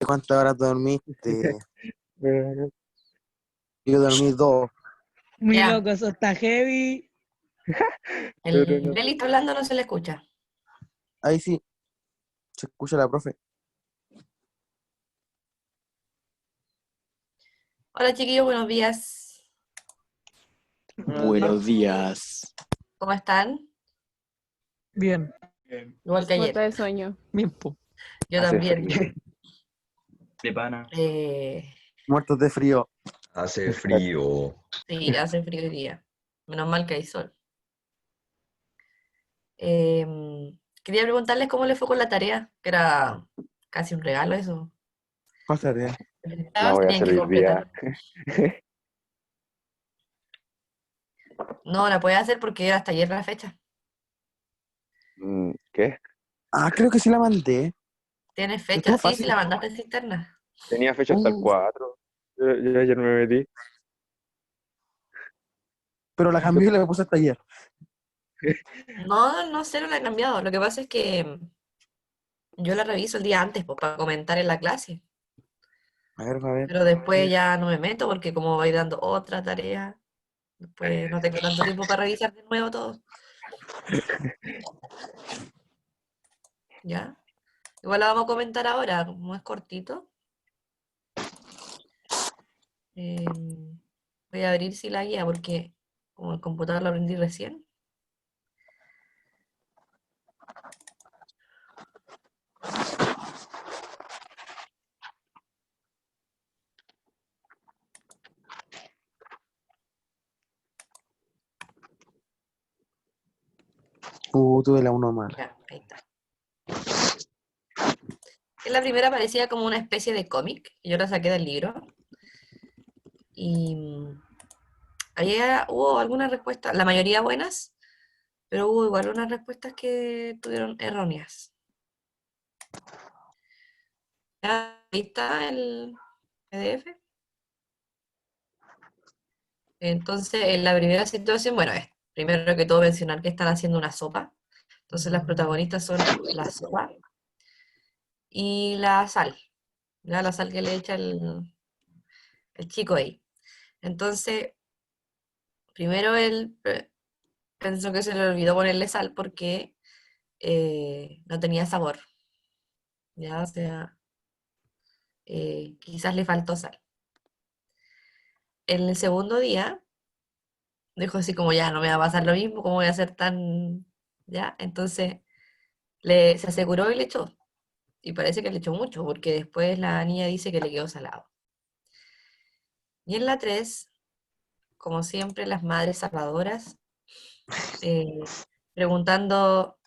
¿Cuántas horas dormiste? Eh, Yo dormí 2. Mi Ya. loco, eso está heavy. pero El no. Beli está hablando, no se le escucha. Ahí sí, se escucha la profe. Hola chiquillos, buenos días. Buenos días. ¿Cómo están? Bien, Igual que Muerta ayer. de sueño. bien, po. Yo Hace también. frío. De pana. Muertos de frío. Hace frío. Sí, hace frío hoy día. Menos mal que hay sol. Quería preguntarles cómo les fue con la tarea, que era casi un regalo eso. ¿Cuál tarea? La voy a Tenían hacer que hoy completar. día. No, la puedes hacer porque era hasta ayer la fecha. ¿Qué? Ah, creo que sí la mandé. ¿Tienes Estuvo fecha? Sí, fácil. sí, la mandaste en cisterna. Tenía fecha hasta el 4. Yo ayer me metí. Pero la cambié y la puse hasta ayer. No, no sé, no la he cambiado. Lo que pasa es que yo la reviso el día antes, pues, para comentar en la clase. A ver. Pero después ya no me meto porque como vais dando otra tarea, después no tengo tanto tiempo para revisar de nuevo todo. ¿Ya? Igual la vamos a comentar ahora, como es cortito. Voy a abrir si la guía porque como el computador lo aprendí recién. Tuve la 1 mala. Ya, ahí está. En la primera parecía como una especie de cómic, y yo la saqué del libro. Y hubo algunas respuestas, la mayoría buenas, pero hubo igual unas respuestas que tuvieron erróneas. Ya, ahí está el PDF. Entonces, en la primera situación, bueno, es primero que todo mencionar que están haciendo una sopa. Entonces, las protagonistas son la sopa y la sal. ¿Ya? La sal que le echa el chico ahí. Entonces, primero él pensó que se le olvidó ponerle sal porque no tenía sabor. ¿Ya? O sea, quizás le faltó sal. En el segundo día, dijo así como ya, no me va a pasar lo mismo, ¿cómo voy a ser tan...? ¿Ya? Entonces, se aseguró y le echó. Y parece que le echó mucho, porque después la niña dice que le quedó salado. Y en la 3, como siempre, las madres salvadoras, preguntando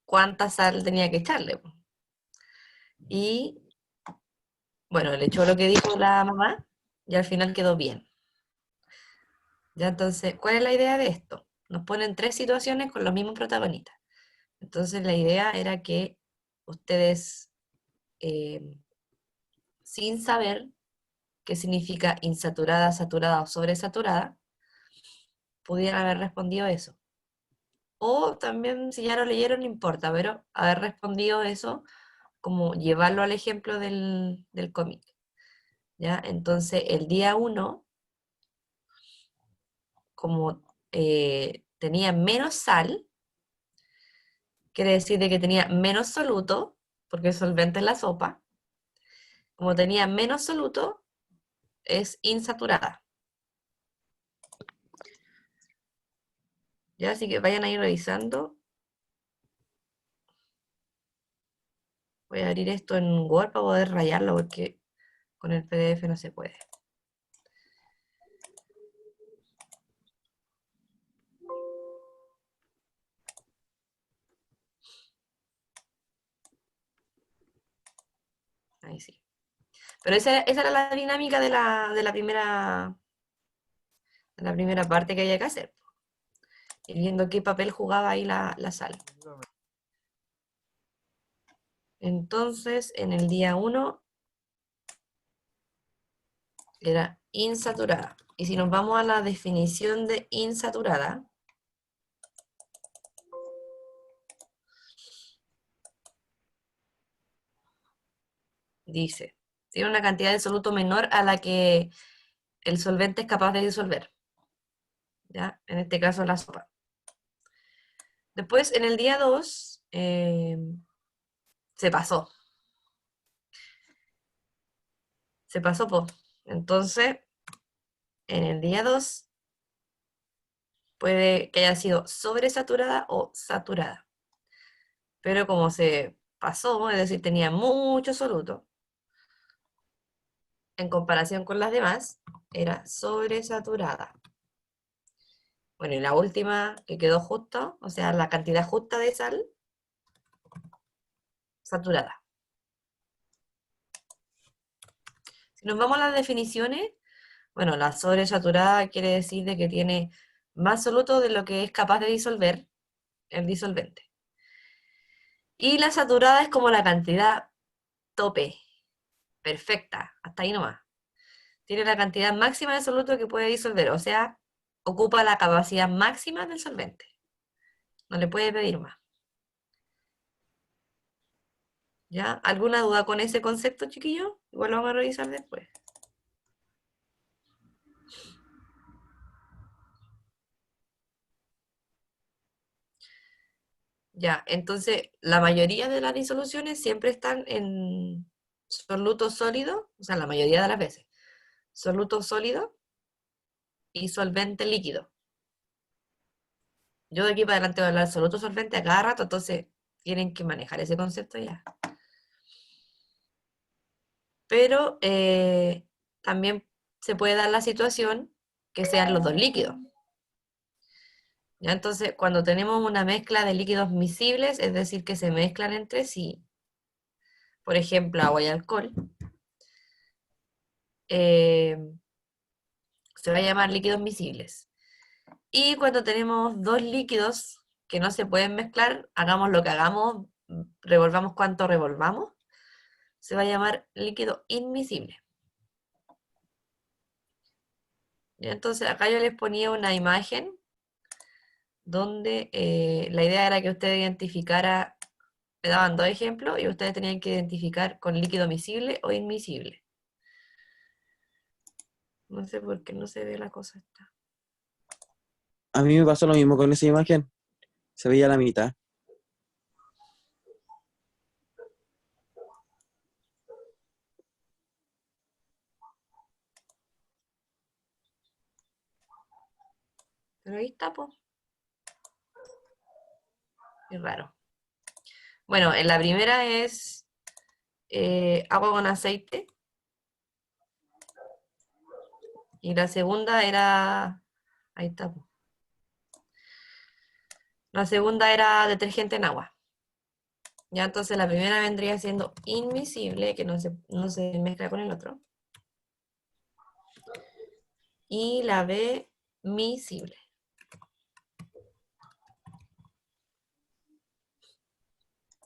cuánta sal tenía que echarle, po. Y bueno, le echó lo que dijo la mamá y al final quedó bien. Ya entonces, ¿cuál es la idea de esto? Nos ponen 3 situaciones con los mismos protagonistas. Entonces la idea era que ustedes, sin saber qué significa insaturada, saturada o sobresaturada, pudieran haber respondido eso. O también, si ya lo leyeron, no importa, pero haber respondido eso, como llevarlo al ejemplo del cómic. ¿Ya? Entonces, el día 1, como tenía menos sal, quiere decir de que tenía menos soluto, porque es solvente en la sopa. Como tenía menos soluto, es insaturada. ¿Ya? Así que vayan a ir revisando. Voy a abrir esto en Word para poder rayarlo, porque con el PDF no se puede. Ahí sí. Pero esa era la dinámica de la primera parte que había que hacer. Ir viendo qué papel jugaba ahí la sal. Entonces, en el día 1 era insaturada. Y si nos vamos a la definición de insaturada, dice, Tiene una cantidad de soluto menor a la que el solvente es capaz de disolver. ¿Ya? En este caso la sopa. Después, en el día 2, se pasó. Se pasó, po. Entonces, en el día 2 puede que haya sido sobresaturada o saturada. Pero como se pasó, es decir, tenía mucho soluto, en comparación con las demás, era sobresaturada. Bueno, y la última que quedó justo, o sea, la cantidad justa de sal, saturada. Si nos vamos a las definiciones, bueno, la sobresaturada quiere decir de que tiene más soluto de lo que es capaz de disolver el disolvente. Y la saturada es como la cantidad tope, perfecta, hasta ahí nomás. Tiene la cantidad máxima de soluto que puede disolver, o sea, ocupa la capacidad máxima del solvente. No le puede pedir más. ¿Ya? ¿Alguna duda con ese concepto, chiquillos? Igual lo vamos a revisar después. Ya, entonces la mayoría de las disoluciones siempre están en soluto sólido, o sea, la mayoría de las veces, soluto sólido y solvente líquido. Yo de aquí para adelante voy a hablar de soluto solvente a cada rato, entonces tienen que manejar ese concepto ya. Pero también se puede dar la situación que sean los dos líquidos. ¿Ya? Entonces, cuando tenemos una mezcla de líquidos miscibles, es decir, que se mezclan entre sí, por ejemplo, agua y alcohol, eh, se va a llamar líquidos miscibles. Y cuando tenemos dos líquidos que no se pueden mezclar, hagamos lo que hagamos, revolvamos cuanto revolvamos, se va a llamar líquido inmiscible. ¿Ya? Entonces, acá yo les ponía una imagen donde la idea era que usted identificara, me daban dos ejemplos y ustedes tenían que identificar con líquido miscible o inmiscible. No sé por qué no se ve la cosa esta. A mí me pasó lo mismo con esa imagen. Se veía la mitad. Pero ahí está, pues. Es raro. Bueno, en la primera es agua con aceite. Y la segunda era... Ahí está, po. La segunda era detergente en agua. Ya, entonces la primera vendría siendo inmiscible, que no se mezcla con el otro. Y la B, miscible.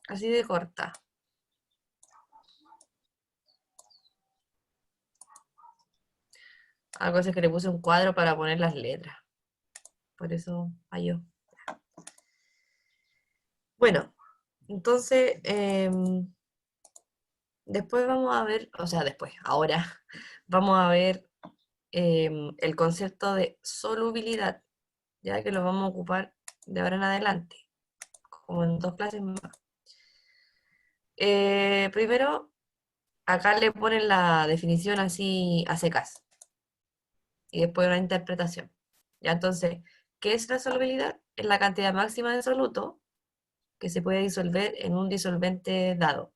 Así de corta. Algo es que le puse un cuadro para poner las letras. Por eso falló. Bueno, entonces, después vamos a ver, o sea, después, ahora, vamos a ver el concepto de solubilidad, ya que lo vamos a ocupar de ahora en adelante, como en 2 clases más. Primero, acá le ponen la definición así a secas, y después una interpretación. Ya, entonces, ¿qué es la solubilidad? Es la cantidad máxima de soluto que se puede disolver en un disolvente dado,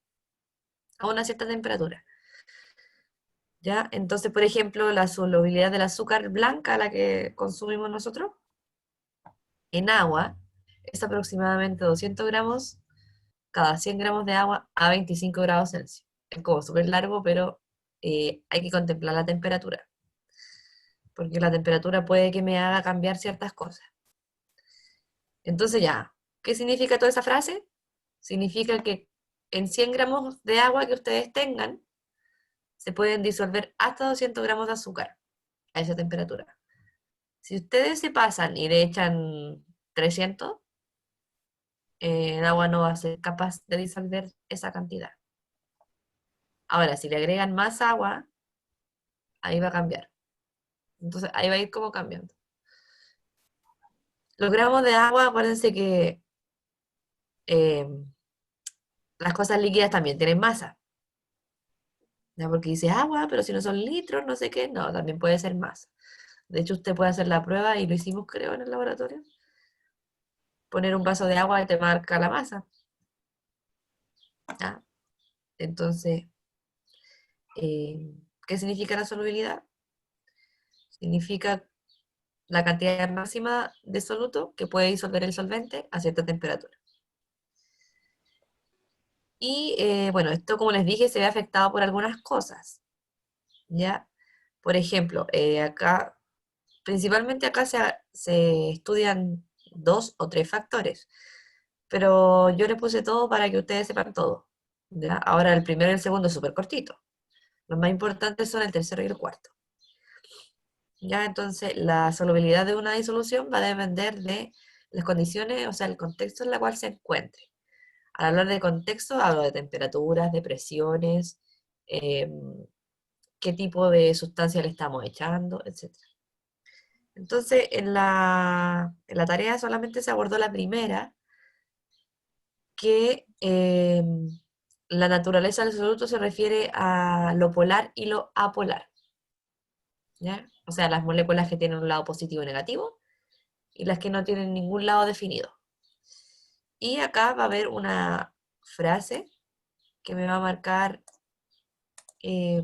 a una cierta temperatura. ¿Ya? Entonces, por ejemplo, la solubilidad del azúcar blanca, la que consumimos nosotros, en agua, es aproximadamente 200 gramos cada 100 gramos de agua a 25 grados Celsius. Es como súper largo, pero hay que contemplar la temperatura, porque la temperatura puede que me haga cambiar ciertas cosas. Entonces ya, ¿qué significa toda esa frase? Significa que en 100 gramos de agua que ustedes tengan, se pueden disolver hasta 200 gramos de azúcar a esa temperatura. Si ustedes se pasan y le echan 300, el agua no va a ser capaz de disolver esa cantidad. Ahora, si le agregan más agua, ahí va a cambiar. Entonces, ahí va a ir como cambiando. Los gramos de agua, acuérdense que eh, las cosas líquidas también tienen masa. ¿Ya? Porque dice agua, pero si no son litros, no sé qué. No, también puede ser masa. De hecho, usted puede hacer la prueba, y lo hicimos, creo, en el laboratorio. Poner un vaso de agua y te marca la masa. ¿Ya? Entonces, ¿qué significa la solubilidad? Significa la cantidad máxima de soluto que puede disolver el solvente a cierta temperatura. Y bueno, esto, como les dije, se ve afectado por algunas cosas, ¿ya? Por ejemplo, acá, principalmente acá se estudian 2 o 3 factores, pero yo les puse todo para que ustedes sepan todo, ¿ya? Ahora el primero y el segundo es súper cortito. Los más importantes son el tercero y el cuarto. ¿Ya? Entonces, la solubilidad de una disolución va a depender de las condiciones, o sea, el contexto en el cual se encuentre. Al hablar de contexto, hablo de temperaturas, de presiones, qué tipo de sustancia le estamos echando, etc. Entonces, en la tarea solamente se abordó la primera, que la naturaleza del soluto se refiere a lo polar y lo apolar, ¿ya? O sea, las moléculas que tienen un lado positivo y negativo, y las que no tienen ningún lado definido. Y acá va a haber una frase que me va a marcar, eh,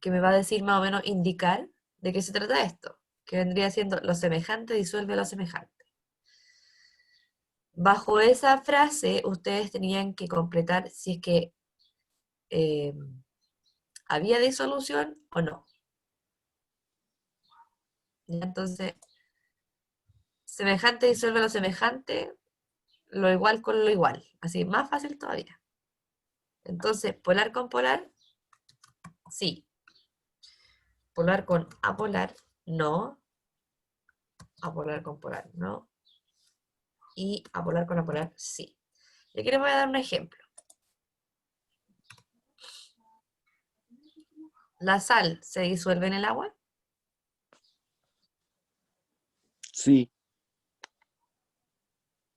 que me va a decir más o menos, indicar de qué se trata esto, que vendría siendo lo semejante disuelve lo semejante. Bajo esa frase, ustedes tenían que completar si es que eh, había disolución o no. ¿Ya? Entonces, semejante disuelve lo semejante, lo igual con lo igual. Así, más fácil todavía. Entonces, polar con polar, sí. Polar con apolar, no. Apolar con polar, no. Y apolar con apolar, sí. Y aquí les voy a dar un ejemplo. ¿La sal se disuelve en el agua? Sí.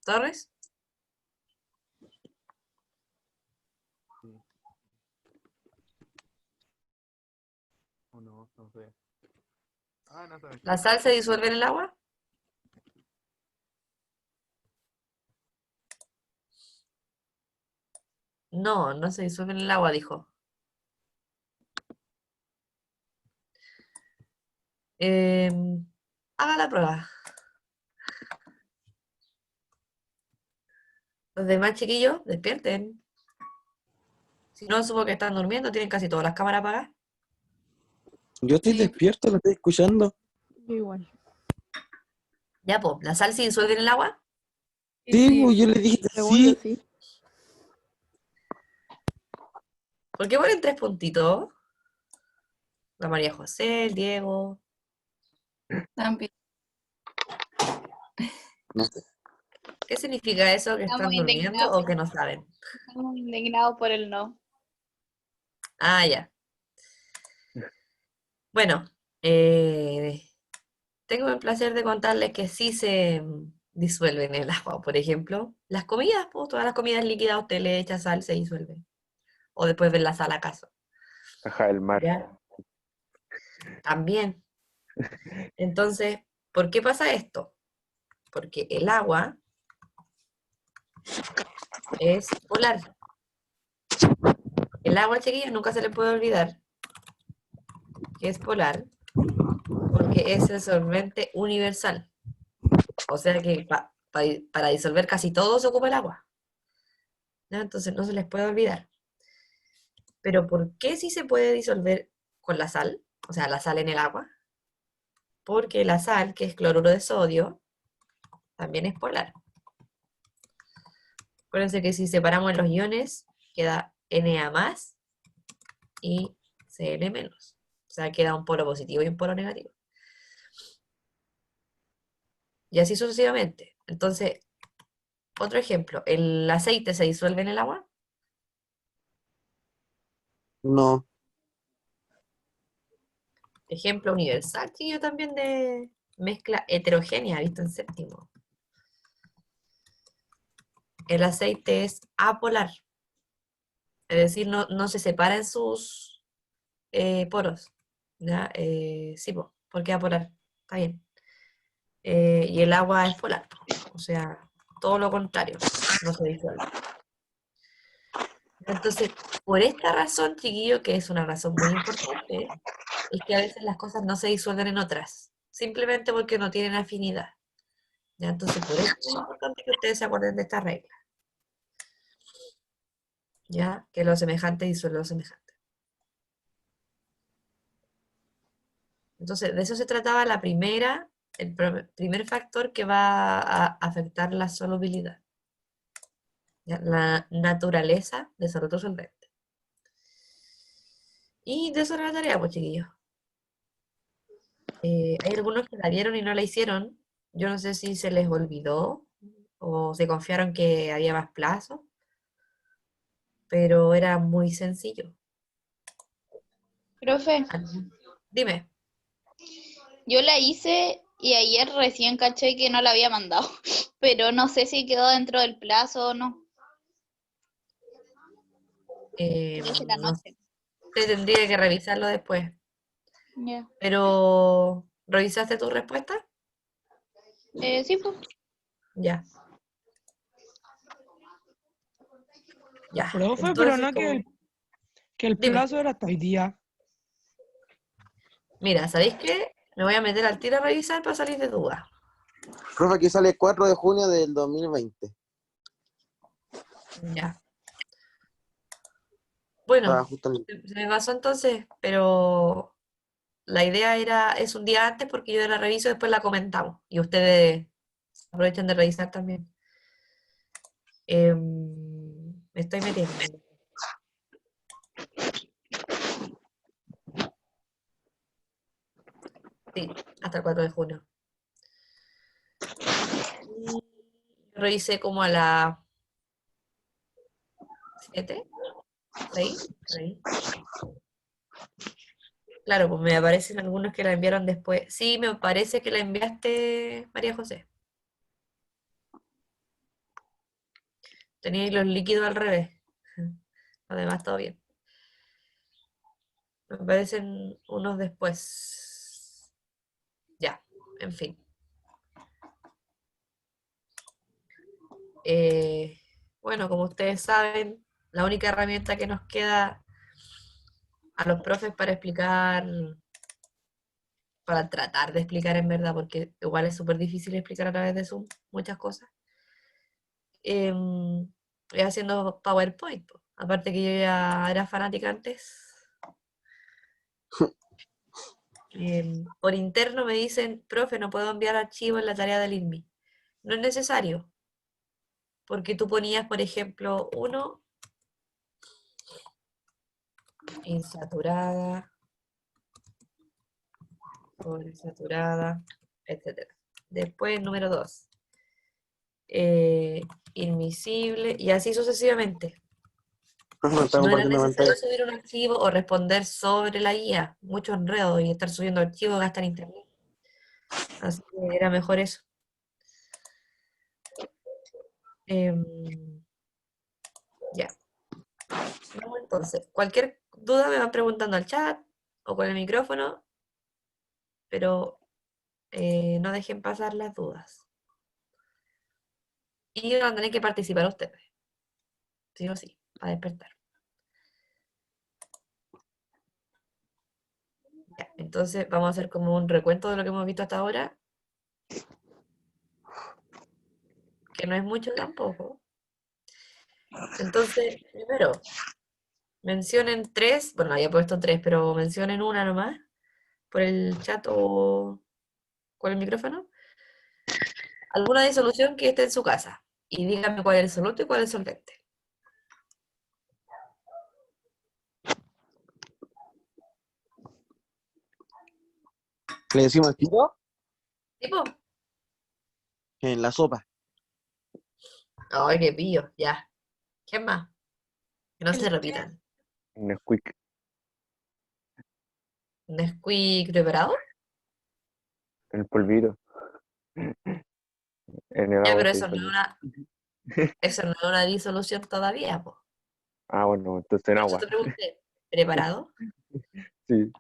¿Torres? O no, no sé. Ah, no sé. ¿La sal se disuelve en el agua? No, no se disuelve en el agua, dijo. Haga la prueba. Los demás chiquillos, despierten. Si no, supongo que están durmiendo, tienen casi todas las cámaras apagadas. Yo estoy despierto, lo estoy escuchando. Igual. Ya, pues, ¿la sal se disuelve en el agua? Sí, pues, yo le dije que Según yo sí. sí. ¿Por qué ponen 3 puntitos? La María José, el Diego. También. No sé. ¿Qué significa eso? ¿Que Estamos están durmiendo o que no saben? Estamos indignados por el no. Ah, ya. Bueno, eh, tengo el placer de contarles que sí se disuelven en el agua. Por ejemplo, las comidas, pues, todas las comidas líquidas, usted le echa sal, se disuelven. O después de la sal acaso. Ajá, el mar. ¿Ya? También. Entonces, ¿por qué pasa esto? Porque el agua es polar. El agua, chiquillos, nunca se le puede olvidar que es polar, porque es el solvente universal. O sea que para disolver casi todo se ocupa el agua. ¿Ya? Entonces no se les puede olvidar. Pero ¿por qué sí se puede disolver con la sal? O sea, la sal en el agua. Porque la sal, que es cloruro de sodio, también es polar. Acuérdense que si separamos los iones, queda Na más y Cl menos. O sea, queda un polo positivo y un polo negativo. Y así sucesivamente. Entonces, otro ejemplo, ¿el aceite se disuelve en el agua? No. Ejemplo universal, chiquillo, también de mezcla heterogénea, visto en séptimo. El aceite es apolar, es decir, no se separa en sus poros. ¿Ya? Sí, po, porque apolar, está bien. Y el agua es polar, po, o sea, todo lo contrario, no se disuelve. Entonces, por esta razón, chiquillo, que es una razón muy importante, es que a veces las cosas no se disuelven en otras, simplemente porque no tienen afinidad. ¿Ya? Entonces, por eso es importante que ustedes se acuerden de esta regla. ¿Ya? Que lo semejante disuelve lo semejante. Entonces, de eso se trataba la primera, primer factor que va a afectar la solubilidad. ¿Ya? La naturaleza de ser otro solvente. Y de eso era la tarea, pues, chiquillos. Hay algunos que la vieron y no la hicieron. Yo no sé si se les olvidó o se confiaron que había más plazo, pero era muy sencillo. Profe, Dime. yo la hice y ayer recién caché que no la había mandado, pero no sé si quedó dentro del plazo o no. Lo hice la No noche. sé, tendría que revisarlo después. Ya. Pero, ¿revisaste tu respuesta? Sí, pues. Ya. Ya. Profe, pero Entonces, no que el dime. plazo era hasta hoy día. Mira, ¿sabéis qué? Me voy a meter al tiro a revisar para salir de duda. Profe, aquí sale 4 de junio del 2020. Ya. Estaba Bueno, justo en... se me pasó entonces, pero la idea es un día antes porque yo la reviso y después la comentamos. Y ustedes aprovechen de revisar también. Me estoy metiendo. Sí, hasta el 4 de junio. Y revisé como a las 7, 6, por ahí. Claro, pues me aparecen algunos que la enviaron después. Sí, me parece que la enviaste, María José. Teníais los líquidos al revés. Además, todo bien. Me aparecen unos después. Ya, en fin. Bueno, como ustedes saben, la única herramienta que nos queda a los profes para explicar, para tratar de explicar en verdad, porque igual es súper difícil explicar a través de Zoom muchas cosas, es haciendo PowerPoint, po. Aparte que yo ya era fanática antes. Por interno me dicen, profe, no puedo enviar archivos en la tarea del INVI. No es necesario, porque tú ponías, por ejemplo, uno, insaturada, sobresaturada, etc. Después, número 2, inmisible, y así sucesivamente. Profe, me está No era compartiendo necesario pantalla. subir un archivo o responder sobre la guía. Mucho enredo y estar subiendo archivos gastar internet. Así que era mejor eso. Em, ya. Vamos entonces. Cualquier duda me van preguntando al chat o con el micrófono, pero no dejen pasar las dudas. Y van a tener que participar ustedes. Sí o sí, para despertar. Ya, entonces vamos a hacer como un recuento de lo que hemos visto hasta ahora, que no es mucho tampoco. Entonces, primero, mencionen 3, bueno, había puesto 3, pero mencionen una nomás, por el chat o con el micrófono, alguna disolución que esté en su casa. Y díganme cuál es el soluto y cuál es el solvente. ¿Le decimos el tiro? ¿Tipo? En la sopa. Ay, qué pillo, ya. ¿Quién más? Que no se repitan. Nesquik. Nesquik preparado. El polvito. En el Ya, agua pero se eso no es disuelve. eso no es una disolución todavía, po. Ah, bueno, entonces en Por eso agua. te pregunté, ¿preparado? Sí.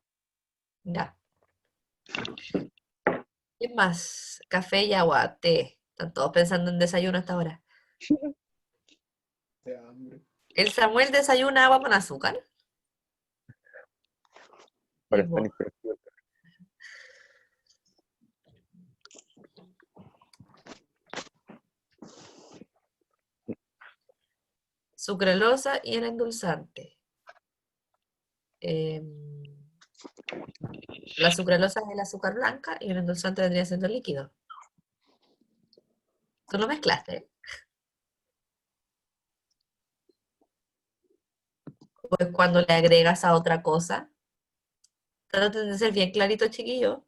Ya. ¿Qué más? Café y agua, té. Están todos pensando en desayuno hasta ahora. De hambre. ¿El Samuel desayuna agua con azúcar? Para Sí, estar po. hiperactivo. Sucralosa y el endulzante. Em, la sucralosa es el azúcar blanca y el endulzante vendría siendo el líquido. Tú lo mezclaste. Pues cuando le agregas a otra cosa, trata de ser bien clarito, chiquillo.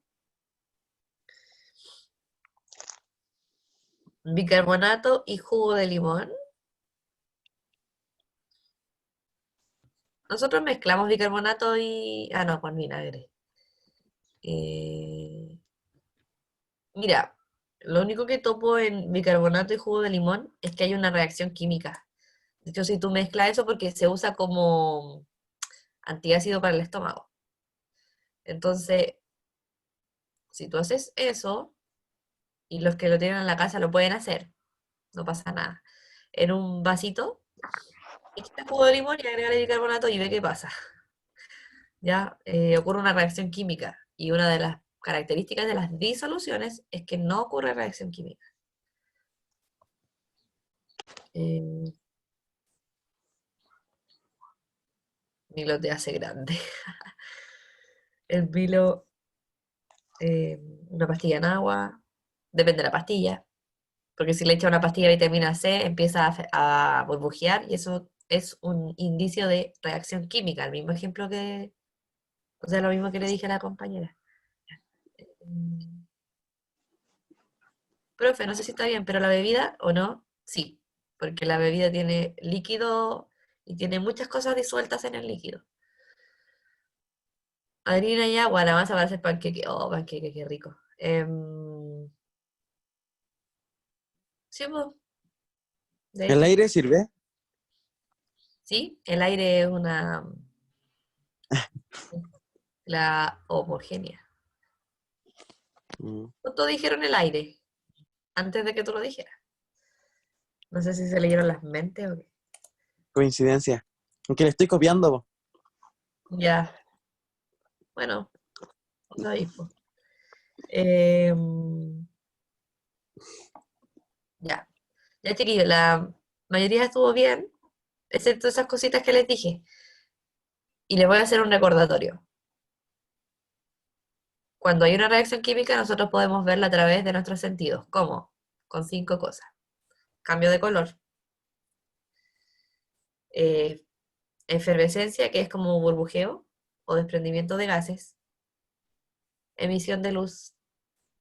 Bicarbonato y jugo de limón. Nosotros mezclamos bicarbonato y... Ah, no, con vinagre. Eh, Mira, lo único que topo en bicarbonato y jugo de limón es que hay una reacción química. De hecho, si tú mezclas eso porque se usa como antiácido para el estómago. Entonces, si tú haces eso, y los que lo tienen en la casa lo pueden hacer, no pasa nada. En un vasito, echa jugo de limón y agrega bicarbonato y ve qué pasa. Ya ocurre una reacción química. Y una de las características de las disoluciones es que no ocurre reacción química. Eh, Milo te hace grande. El Milo, una pastilla en agua, depende de la pastilla, porque si le echa una pastilla de vitamina C, empieza a burbujear y eso es un indicio de reacción química, el mismo ejemplo que, o sea, lo mismo que le dije a la compañera. Mm, Profe, no sé si está bien, pero la bebida o no, sí, porque la bebida tiene líquido y tiene muchas cosas disueltas en el líquido. Harina y agua, la masa para hacer panqueque. Oh, panqueque, qué rico. Sí, po, de ¿El hecho. aire sirve? Sí, el aire es la homogénea. Mm, Todos dijeron el aire, antes de que tú lo dijeras. No sé si se leyeron las mentes o qué. coincidencia. Aunque le estoy copiando, po. Ya, bueno, no sabéis, po. Em, ya, ya chiquillos, la mayoría estuvo bien, excepto esas cositas que les dije. Y les voy a hacer un recordatorio. Cuando hay una reacción química, nosotros podemos verla a través de nuestros sentidos. ¿Cómo? Con 5 cosas. Cambio de color. eh, Efervescencia, que es como burbujeo o desprendimiento de gases. Emisión de luz,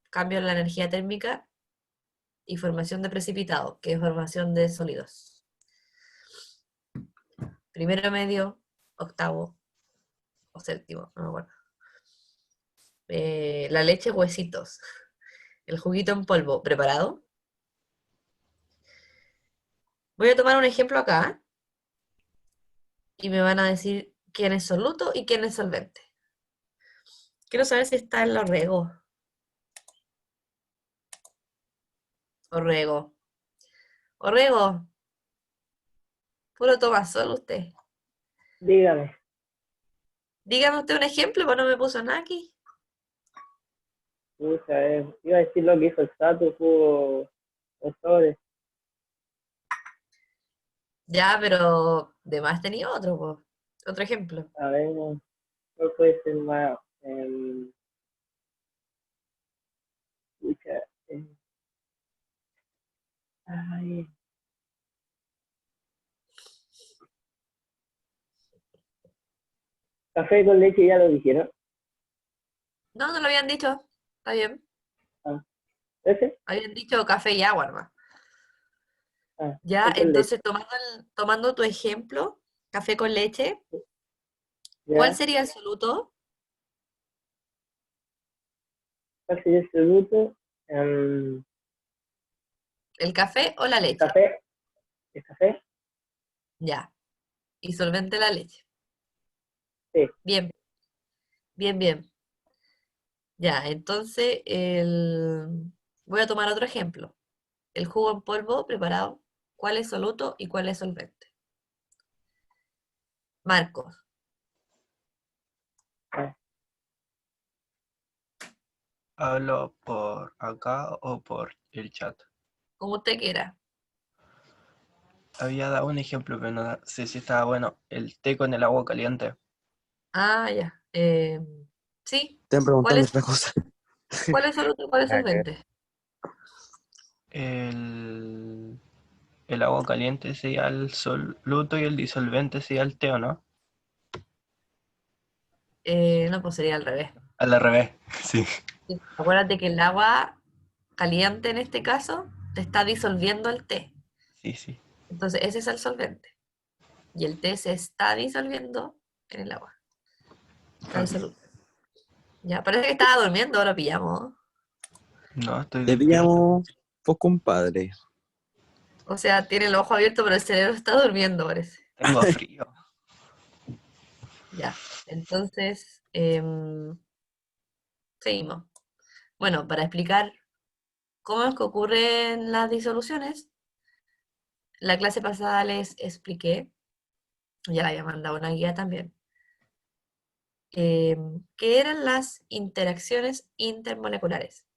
cambio en la energía térmica y formación de precipitado, que es formación de sólidos. Primero, medio, octavo o séptimo, no me acuerdo. La leche, huesitos. El juguito en polvo, ¿preparado? Voy a tomar un ejemplo acá y me van a decir quién es soluto y quién es solvente. Quiero saber si está en los regos. Orrego. Orrego, puro toma sol usted. Dígame, Dígame usted un ejemplo, pues no me puso nada aquí. pucha, iba a decir lo que hizo el Sato, jugó los sobres. Ya, pero de más tenía otro, pues. Otro ejemplo. A ver, ¿cuál puede ser más? Pucha, ay, café con leche ya lo dijeron. No, no lo habían dicho. Está bien. Ah, ¿ese? Habían dicho café y agua nomás. Ah, Ya, café con leche, entonces tomando tu ejemplo, café con leche, ¿cuál ya. sería el soluto? ¿Cuál sería el soluto? ¿El ¿El café o la leche? café? ¿El café? Ya. Y solvente la leche. Sí. Bien, bien, bien. Ya, entonces voy a tomar otro ejemplo. El jugo en polvo preparado, ¿cuál es soluto y cuál es solvente? Marcos, ¿Hablo por acá o por el chat? como usted quiera. Había dado un ejemplo, pero no sé si estaba bueno. El té con el agua caliente. Ah, ya. Sí. Te han ¿Cuál preguntado es, otra cosa. cuál es soluto y cuál es Nada que ver. solvente? El agua caliente sería el soluto y el disolvente sería el té, ¿o no? No, pues sería al revés. Al revés, sí. Sí. Acuérdate que el agua caliente en este caso te está disolviendo el té. Sí, sí. Entonces ese es el solvente. Y el té se está disolviendo en el agua. Al soluto. Ya, parece que estaba durmiendo, ahora pillamos. No, estoy Te despierto. pillamos, pues compadre. O sea, tiene el ojo abierto, pero el cerebro está durmiendo, parece. Tengo frío. Ya. Entonces, seguimos. Bueno, para explicar cómo es que ocurren las disoluciones, la clase pasada les expliqué, ya la había mandado una guía también, qué eran las interacciones intermoleculares.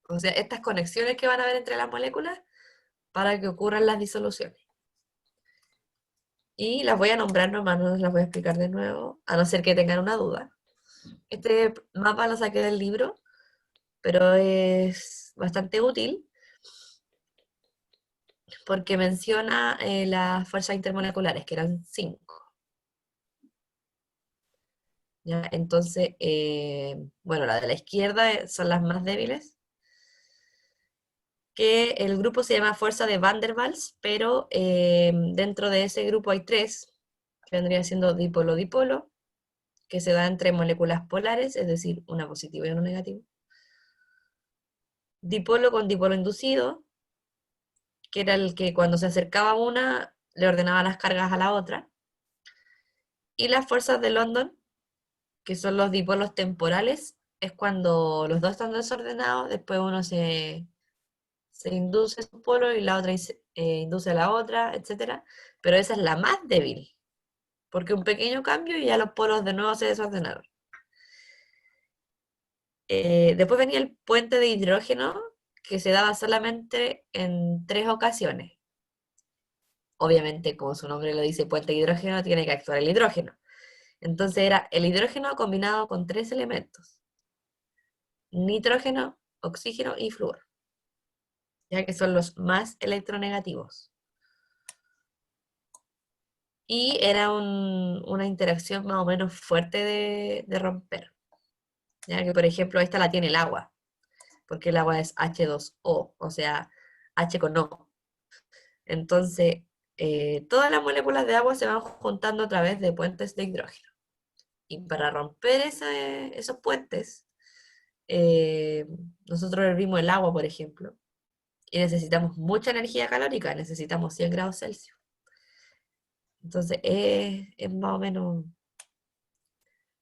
O sea, estas conexiones que van a haber entre las moléculas para que ocurran las disoluciones. Y las voy a nombrar nomás, no las voy a explicar de nuevo, a no ser que tengan una duda. Este mapa lo saqué del libro, pero es bastante útil porque menciona las fuerzas intermoleculares, que eran 5. ¿Ya? Entonces, bueno, la de la izquierda son las más débiles, que el grupo se llama fuerza de Van der Waals, pero dentro de ese grupo hay 3, que vendría siendo dipolo-dipolo, que se da entre moléculas polares, es decir, una positiva y una negativa. Dipolo con dipolo inducido, que era el que cuando se acercaba una le ordenaba las cargas a la otra. Y las fuerzas de London, que son los dipolos temporales, es cuando los dos están desordenados, después uno se induce a su polo y la otra induce a la otra, etc. Pero esa es la más débil, porque un pequeño cambio y ya los polos de nuevo se desordenaron. Después venía el puente de hidrógeno, que se daba solamente en 3 ocasiones. Obviamente, como su nombre lo dice, puente de hidrógeno, tiene que actuar el hidrógeno. Entonces era el hidrógeno combinado con 3 elementos: nitrógeno, oxígeno y flúor, ya que son los más electronegativos. Y era una interacción más o menos fuerte de romper. Ya que, por ejemplo, esta la tiene el agua, porque el agua es H2O, o sea, H con O. Entonces, todas las moléculas de agua se van juntando a través de puentes de hidrógeno. Y para romper esos puentes, eh, nosotros hervimos el agua, por ejemplo, y necesitamos mucha energía calórica, necesitamos 100 grados Celsius. Entonces, es más o menos,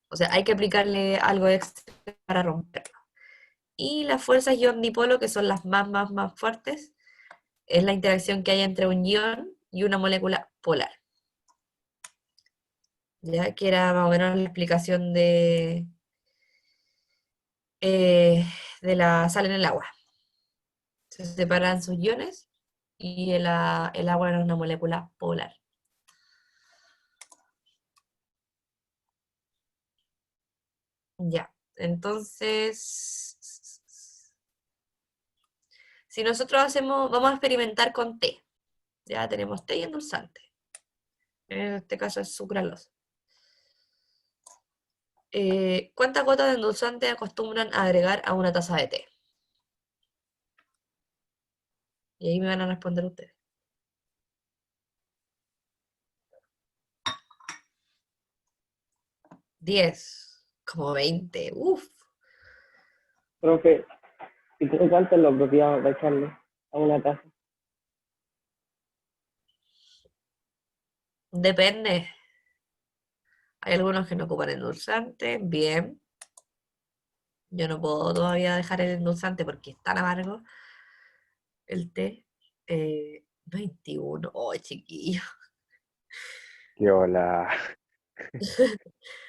o sea, hay que aplicarle algo extra para romperlo. Y las fuerzas ion-dipolo, que son las más fuertes, es la interacción que hay entre un ion y una molécula polar. Ya que era más o menos la explicación eh, de la sal en el agua. Se separan sus iones y el agua era una molécula polar. Ya, entonces, si nosotros vamos a experimentar con té. Ya tenemos té y endulzante. En este caso es sucralosa. ¿Cuántas gotas de endulzante acostumbran a agregar a una taza de té? Y ahí me van a responder ustedes. 10, como 20, uff. Profe, ¿y cuánto es lo apropiado para echarle a una taza? Depende. Hay algunos que no ocupan endulzante, bien. Yo no puedo todavía dejar el endulzante porque es tan amargo el té. 21, oh, chiquillo. Qué hola.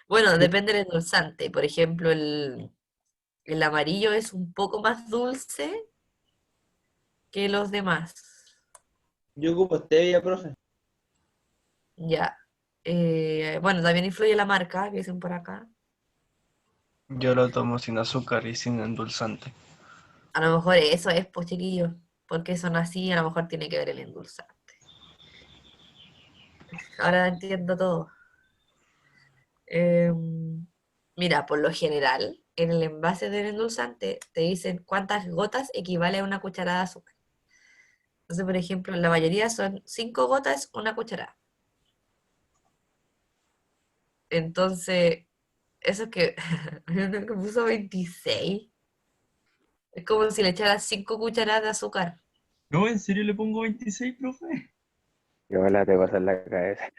Bueno, depende del endulzante. Por ejemplo, el amarillo es un poco más dulce que los demás. Yo ocupo stevia, profe. Ya. Bueno, también influye la marca que dicen por acá. Yo lo tomo sin azúcar y sin endulzante. A lo mejor eso es, pues, chiquillos. Porque son así, a lo mejor tiene que ver el endulzante. Ahora entiendo todo. Mira, por lo general, en el envase del endulzante te dicen cuántas gotas equivale a una cucharada de azúcar. Entonces, por ejemplo, la mayoría son 5 gotas, una cucharada. Entonces, eso es que hay uno que puso 26. Es como si le echaras 5 cucharadas de azúcar. No, ¿en serio le pongo 26, profe? Qué hola, te pasa en la cabeza.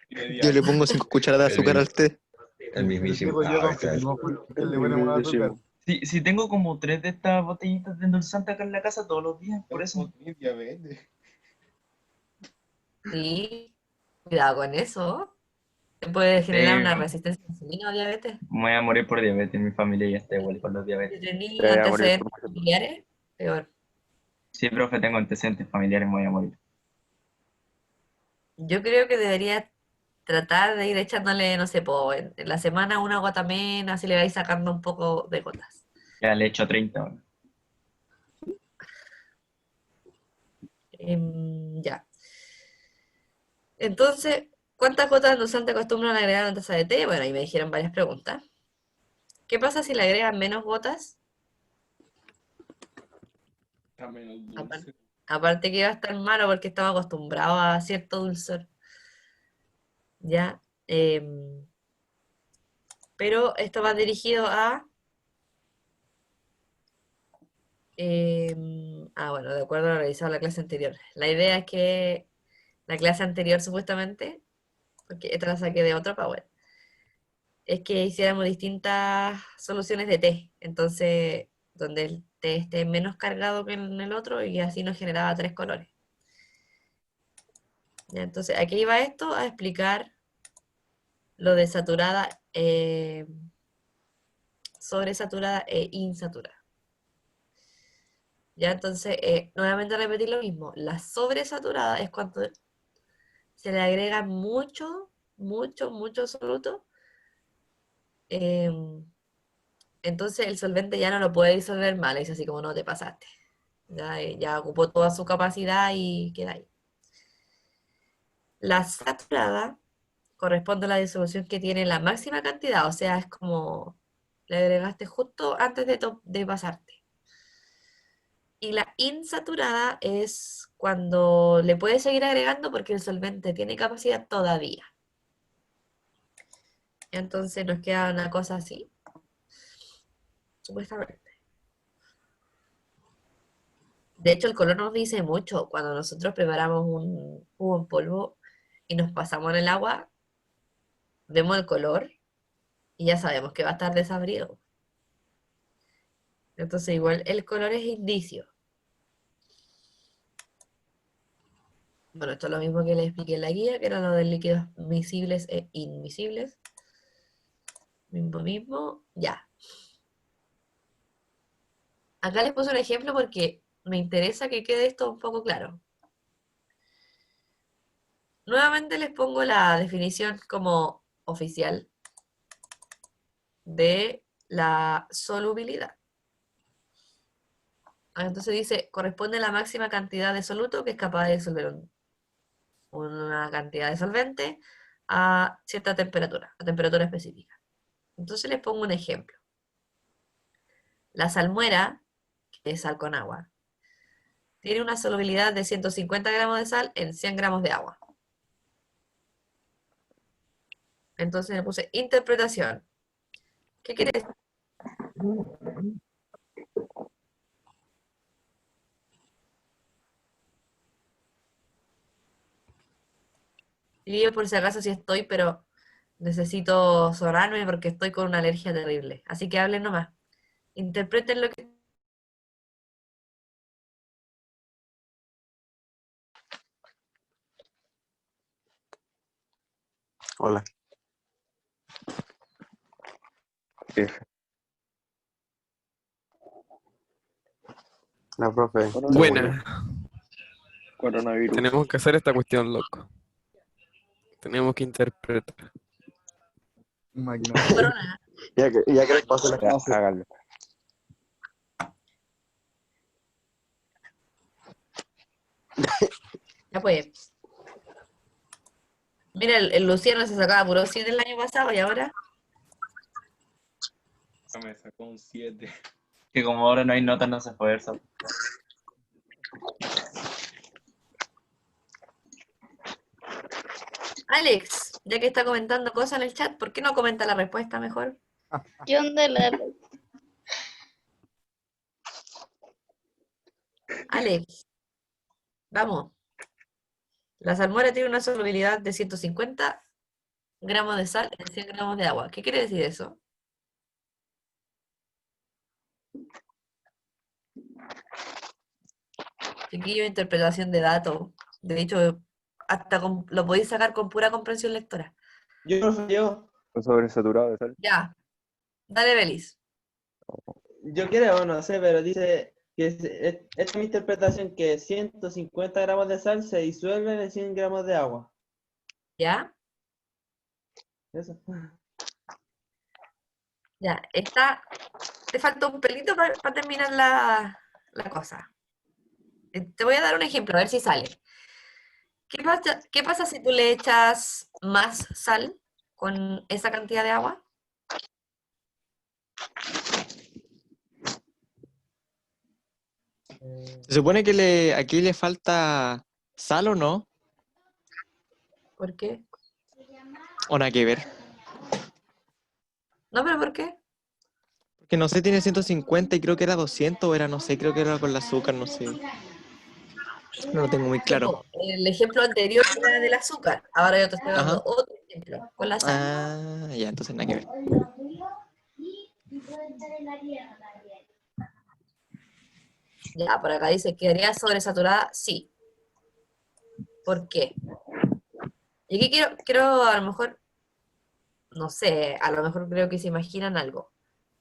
Yo le pongo 5 cucharadas de El, azúcar mi- al té. el mismísimo. Diego y yo Ah, esta es- competimos porque le ponemos azúcar. Si tengo como 3 de estas botellitas de endulzante acá en la casa todos los días, por eso. Sí, cuidado con eso. Te puede generar una resistencia a la insulina o diabetes. Me voy a morir por diabetes, mi familia ya está igual con los Si diabetes. tenés Te voy a morir antecedentes por mucho. familiares, peor. Sí, profe, tengo antecedentes familiares, me voy a morir. Yo creo que debería tratar de ir echándole, no sé, en la semana una gota menos, así le vais sacando un poco de gotas. Ya le echo 30 ahora. Ya. Entonces, ¿cuántas gotas de endulzante acostumbran agregar a una taza de té? Bueno, ahí me dijeron varias preguntas. ¿Qué pasa si le agregan menos gotas? Aparte que iba a estar malo porque estaba acostumbrado a cierto dulzor. ¿Ya? Pero esto va dirigido a... bueno, de acuerdo a lo realizado en la clase anterior. La idea es que la clase anterior, supuestamente, porque esta la saqué de otro Power, es que hiciéramos distintas soluciones de té. Entonces, donde el té esté menos cargado que en el otro y así nos generaba 3 colores. Ya, entonces, aquí iba esto a explicar lo de saturada, sobresaturada e insaturada. Ya, entonces, nuevamente repetir lo mismo. La sobresaturada es cuando se le agrega mucho, mucho, mucho soluto. Entonces el solvente ya no lo puede disolver mal, es así como no te pasaste. Ya ocupó toda su capacidad y queda ahí. La saturada corresponde a la disolución que tiene la máxima cantidad, o sea, es como le agregaste justo antes de pasarte. Y la insaturada es cuando le puedes seguir agregando porque el solvente tiene capacidad todavía. Entonces nos queda una cosa así, supuestamente. De hecho, el color nos dice mucho. Cuando nosotros preparamos un jugo en polvo y nos pasamos en el agua, vemos el color y ya sabemos que va a estar desabrido. Entonces, igual el color es indicio. Bueno, esto es lo mismo que les expliqué en la guía, que era lo de líquidos miscibles e inmiscibles. Mismo, ya. Acá les puse un ejemplo porque me interesa que quede esto un poco claro. Nuevamente les pongo la definición como oficial de la solubilidad. Entonces dice, corresponde a la máxima cantidad de soluto que es capaz de disolver una cantidad de solvente a cierta temperatura, a temperatura específica. Entonces les pongo un ejemplo. La salmuera, que es sal con agua, tiene una solubilidad de 150 gramos de sal en 100 gramos de agua. Entonces le puse interpretación. ¿Qué quiere decir? Y yo por si acaso sí estoy, pero necesito sonarme porque estoy con una alergia terrible. Así que hablen nomás. Interpreten lo que... Hola. F. La profe. Buena. Coronavirus. Tenemos que hacer esta cuestión, loco. Tenemos que interpretar. Máquina. Corona. Ya que les paso la Ya, clase. háganlo. Ya pues. Mira, el Luciano se sacaba puro 100 el año pasado y ahora... Me sacó un 7. Que como ahora no hay notas, no se esfuerza. Alex, ya que está comentando cosas en el chat, ¿por qué no comenta la respuesta mejor? ¿Qué onda la... Alex, vamos. La salmuera tiene una solubilidad de 150 gramos de sal en 100 gramos de agua. ¿Qué quiere decir eso? Chiquillo, interpretación de datos. De hecho, hasta lo podéis sacar con pura comprensión lectora. Yo Sobresaturado de sal. Ya, dale, Belis. creo, no sé, pero dice que esta es mi interpretación, que 150 gramos de sal se disuelven en 100 gramos de agua. ¿Ya? Eso. Ya, te falta un pelito para terminar la cosa. Te voy a dar un ejemplo, a ver si sale. ¿Qué pasa si tú le echas más sal con esa cantidad de agua? Se supone que aquí le falta sal o no, ¿Por qué? o nada que ver. No, pero ¿por qué? Porque no sé, tiene 150 y creo que era 200 o era, no sé, creo que era con el azúcar, no sé. No lo tengo muy claro. El ejemplo anterior era del azúcar. Ahora yo te estoy dando Ajá. otro ejemplo con la sal. Ah, ya, entonces nada que ver. Ya, por acá dice, ¿quedaría sobresaturada? Sí. ¿Por qué? Y aquí quiero a lo mejor, no sé, a lo mejor creo que se imaginan algo.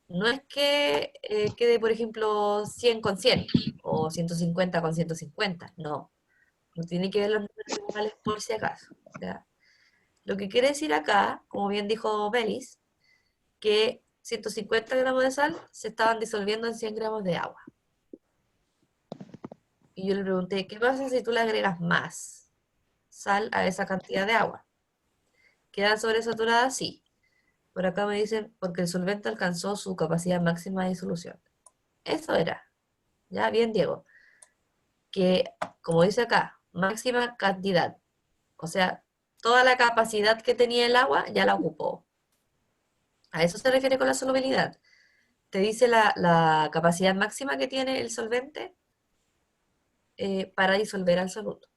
No es que quede, por ejemplo, 100 con 100 o 150 con 150, no. No tiene que ver los números iguales por si acaso. O sea, lo que quiere decir acá, como bien dijo Belis, que 150 gramos de sal se estaban disolviendo en 100 gramos de agua. Y yo le pregunté, ¿qué pasa si tú le agregas más sal a esa cantidad de agua? ¿Queda sobresaturada? Sí. Por acá me dicen, porque el solvente alcanzó su capacidad máxima de disolución. Eso era. Ya, bien, Diego. Que, como dice acá, máxima cantidad. O sea, toda la capacidad que tenía el agua ya la ocupó. A eso se refiere con la solubilidad. Te dice la capacidad máxima que tiene el solvente para disolver al soluto.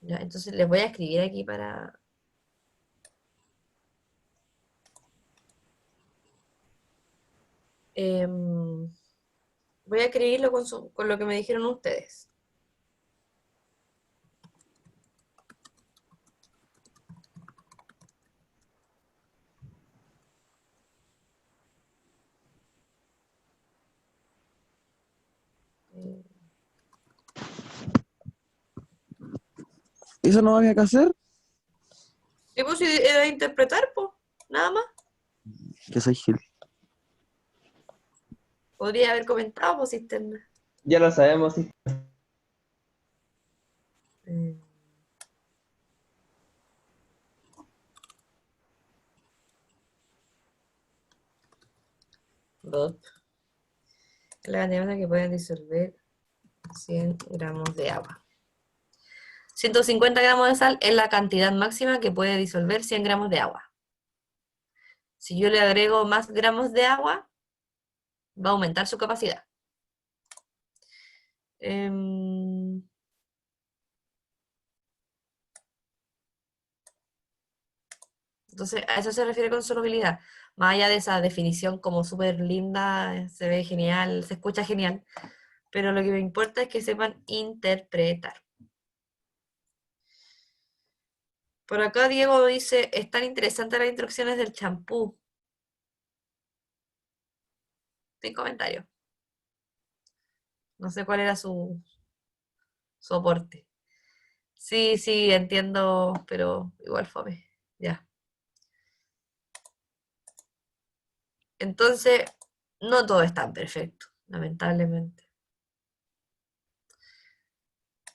Ya, entonces les voy a escribir aquí para... voy a escribirlo con lo que me dijeron ustedes. ¿Eso no había que hacer? Y pues si era de interpretar, pues, nada más. Que soy Gil. Podría haber comentado, pues, cisterna. Ya lo sabemos, sí. Dos. La cantidad que pueden disolver 100 gramos de agua. 150 gramos de sal es la cantidad máxima que puede disolver 100 gramos de agua. Si yo le agrego más gramos de agua, va a aumentar su capacidad. Entonces, a eso se refiere con solubilidad. Más allá de esa definición como súper linda, se ve genial, se escucha genial, pero lo que me importa es que sepan interpretar. Por acá Diego dice, están interesantes las instrucciones del champú. Sin comentario. No sé cuál era su aporte. Sí, sí, entiendo, pero igual fome. Ya. Entonces, no todo es tan perfecto, lamentablemente.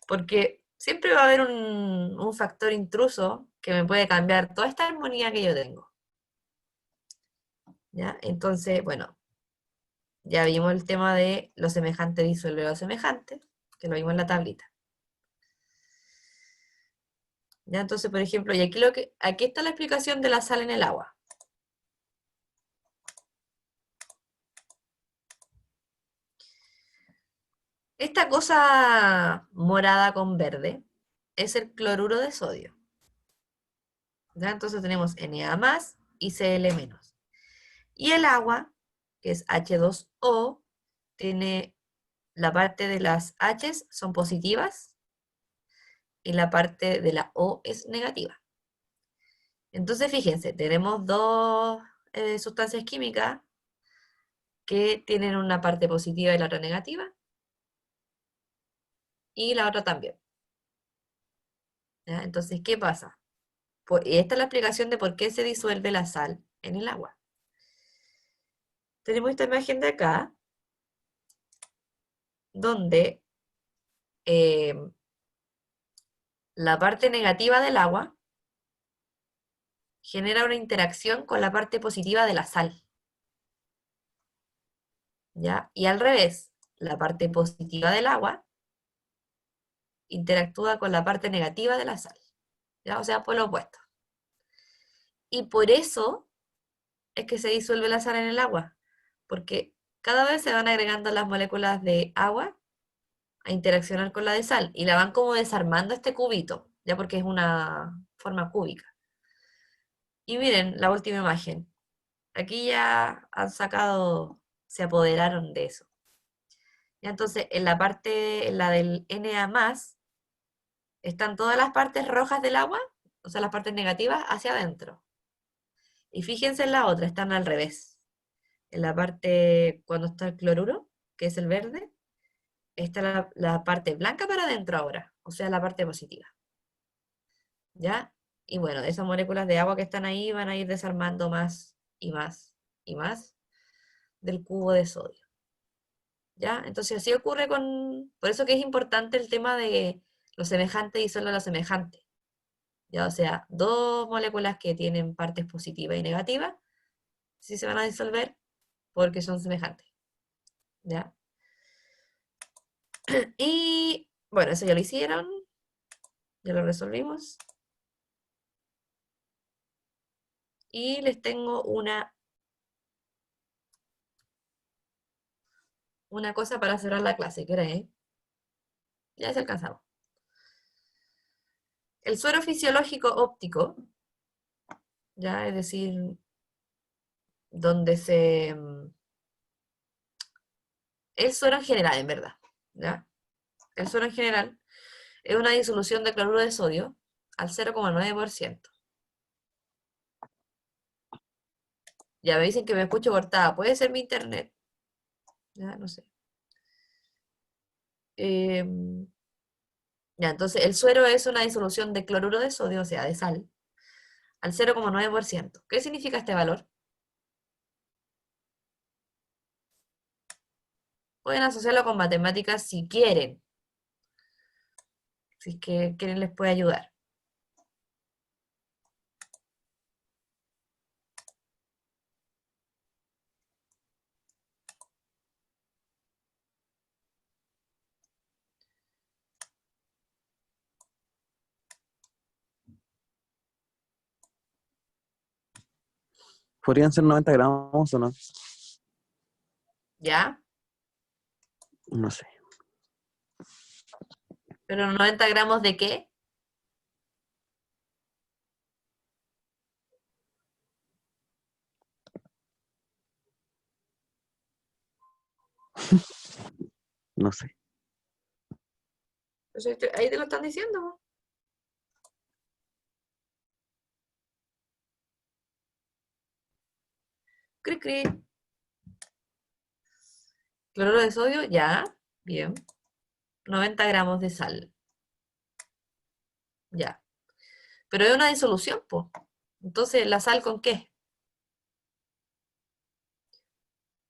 Porque siempre va a haber un factor intruso que me puede cambiar toda esta armonía que yo tengo. ¿Ya? Entonces, bueno, ya vimos el tema de lo semejante disuelve lo semejante, que lo vimos en la tablita. ¿Ya? Entonces, por ejemplo, y aquí está la explicación de la sal en el agua. Esta cosa morada con verde es el cloruro de sodio. ¿Ya? Entonces tenemos Na+ y Cl-. Y el agua, que es H2O, tiene la parte de las H's son positivas y la parte de la O es negativa. Entonces, fíjense, tenemos dos sustancias químicas que tienen una parte positiva y la otra negativa, y la otra también. ¿Ya? Entonces, ¿qué pasa? Esta es la explicación de por qué se disuelve la sal en el agua. Tenemos esta imagen de acá, donde la parte negativa del agua genera una interacción con la parte positiva de la sal. ¿Ya? Y al revés, la parte positiva del agua interactúa con la parte negativa de la sal. ¿Ya? O sea, por lo opuesto. Y por eso es que se disuelve la sal en el agua, porque cada vez se van agregando las moléculas de agua a interaccionar con la de sal, y la van como desarmando este cubito, ya porque es una forma cúbica. Y miren la última imagen. Aquí ya han sacado, se apoderaron de eso. Ya, entonces, en la parte, en la del Na+, están todas las partes rojas del agua, o sea, las partes negativas, hacia adentro. Y fíjense en la otra, están al revés. En la parte, cuando está el cloruro, que es el verde, está la parte blanca para adentro ahora, o sea, la parte positiva. ¿Ya? Y bueno, esas moléculas de agua que están ahí van a ir desarmando más y más y más del cubo de sodio. ¿Ya? Entonces así ocurre con... Por eso que es importante el tema de lo semejante y solo lo semejante. ¿Ya? O sea, dos moléculas que tienen partes positivas y negativas, sí se van a disolver porque son semejantes. ¿Ya? Y bueno, eso ya lo hicieron. Ya lo resolvimos. Y les tengo una cosa para cerrar la clase, que era, ya se alcanzamos. El suero fisiológico óptico, ya, es decir, donde se... El suero en general, en verdad, ¿ya? El suero en general es una disolución de cloruro de sodio al 0,9%. Ya me dicen que me escucho cortada, puede ser mi internet, ya, no sé. Ya, entonces el suero es una disolución de cloruro de sodio, o sea, de sal, al 0,9%. ¿Qué significa este valor? Pueden asociarlo con matemáticas si quieren, si es que quieren les puede ayudar. ¿Podrían ser 90 gramos o no? ¿Ya? No sé. ¿Pero 90 gramos de qué? No sé. Pues ahí te lo están diciendo. Po. Cri, cri. Cloruro de sodio, ya. Bien. 90 gramos de sal. Ya. Pero es una disolución, pues. Entonces, ¿la sal con qué?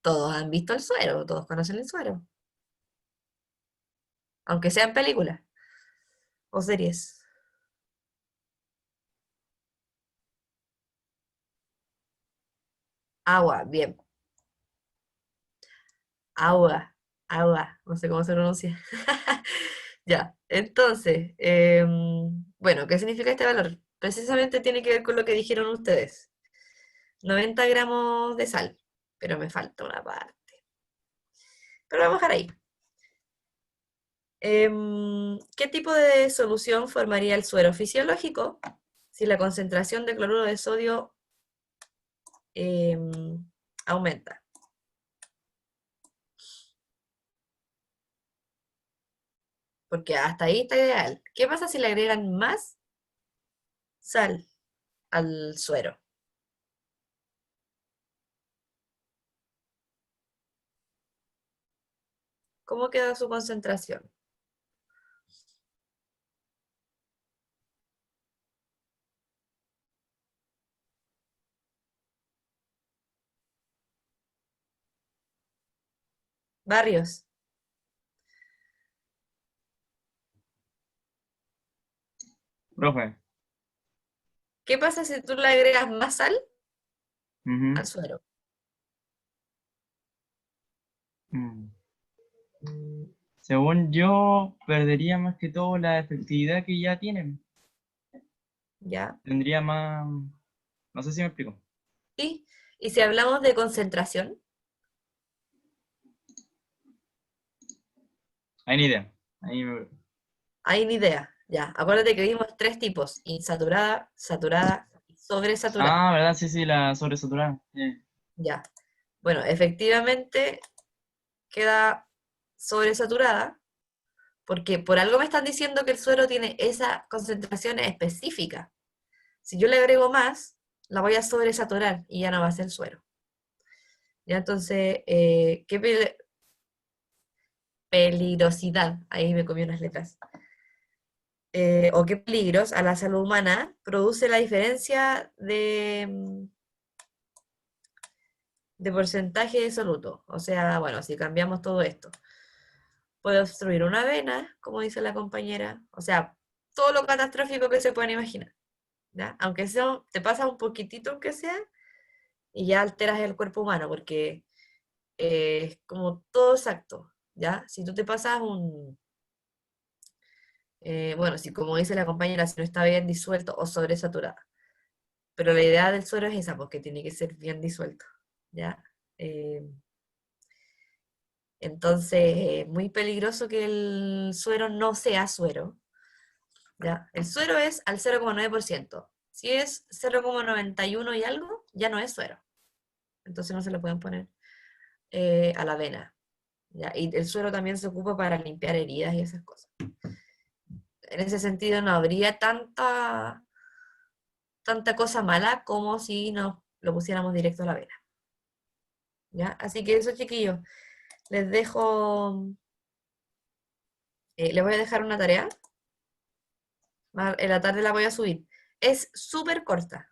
Todos han visto el suero, todos conocen el suero. Aunque sean películas o series. Agua, bien. Agua, no sé cómo se pronuncia. Ya, entonces, bueno, ¿qué significa este valor? Precisamente tiene que ver con lo que dijeron ustedes. 90 gramos de sal, pero me falta una parte. Pero lo vamos a dejar ahí. ¿Qué tipo de solución formaría el suero fisiológico si la concentración de cloruro de sodio aumenta? Porque hasta ahí está ideal. ¿Qué pasa si le agregan más sal al suero? ¿Cómo queda su concentración? Barrios. Profe. ¿Qué pasa si tú le agregas más sal Ujú. al suero? Mm. Según yo, perdería más que todo la efectividad que ya tienen. ¿Ya? Tendría más... No sé si me explico. ¿Sí? Y si hablamos de concentración, Hay ni idea. Ahí me... hay una idea. Ya, acuérdate que vimos 3 tipos: insaturada, saturada y sobresaturada. Ah, ¿verdad? Sí, sí, la sobresaturada. Sí. Ya. Bueno, efectivamente queda sobresaturada, porque por algo me están diciendo que el suero tiene esa concentración específica. Si yo le agrego más, la voy a sobresaturar y ya no va a ser suero. Ya, entonces, ¿qué peligrosidad? Ahí me comí unas letras. O qué peligros a la salud humana produce la diferencia de porcentaje de soluto. O sea, bueno, si cambiamos todo esto, puede obstruir una vena, como dice la compañera, o sea, todo lo catastrófico que se pueden imaginar, ¿ya? Aunque sea, te pasa un poquitito, aunque sea, y ya alteras el cuerpo humano, porque es como todo exacto, ¿ya? Si tú te pasas bueno, si como dice la compañera, si no está bien disuelto o sobresaturada, pero la idea del suero es esa, porque tiene que ser bien disuelto, ¿ya? Eh, entonces, muy peligroso que el suero no sea suero, ¿ya? El suero es al 0,9%. Si es 0,91 y algo, ya no es suero. Entonces no se lo pueden poner a la vena, ¿ya? Y el suero también se ocupa para limpiar heridas y esas cosas. En ese sentido no habría tanta cosa mala como si nos lo pusiéramos directo a la vena, ¿ya? Así que eso, chiquillos, les dejo, les voy a dejar una tarea, en la tarde la voy a subir. Es súper corta,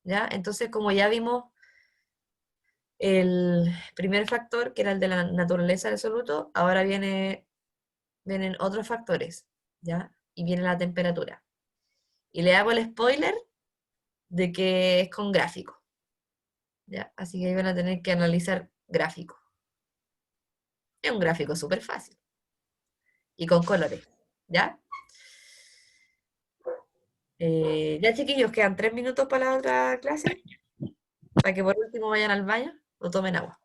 ¿ya? Entonces, como ya vimos el primer factor, que era el de la naturaleza del soluto, ahora vienen otros factores, ¿ya? Y viene la temperatura. Y le hago el spoiler de que es con gráfico, ¿ya? Así que ahí van a tener que analizar gráfico. Es un gráfico súper fácil. Y con colores, ¿ya? Ya, chiquillos, quedan 3 minutos para la otra clase, para que por último vayan al baño o tomen agua.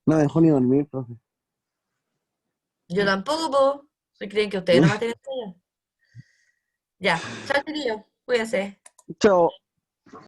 No dejó ni dormir, profe. Yo tampoco, po. ¿Creen que ustedes no más tienen sueño? Ya, chao, chiquillos, cuídense. Chao.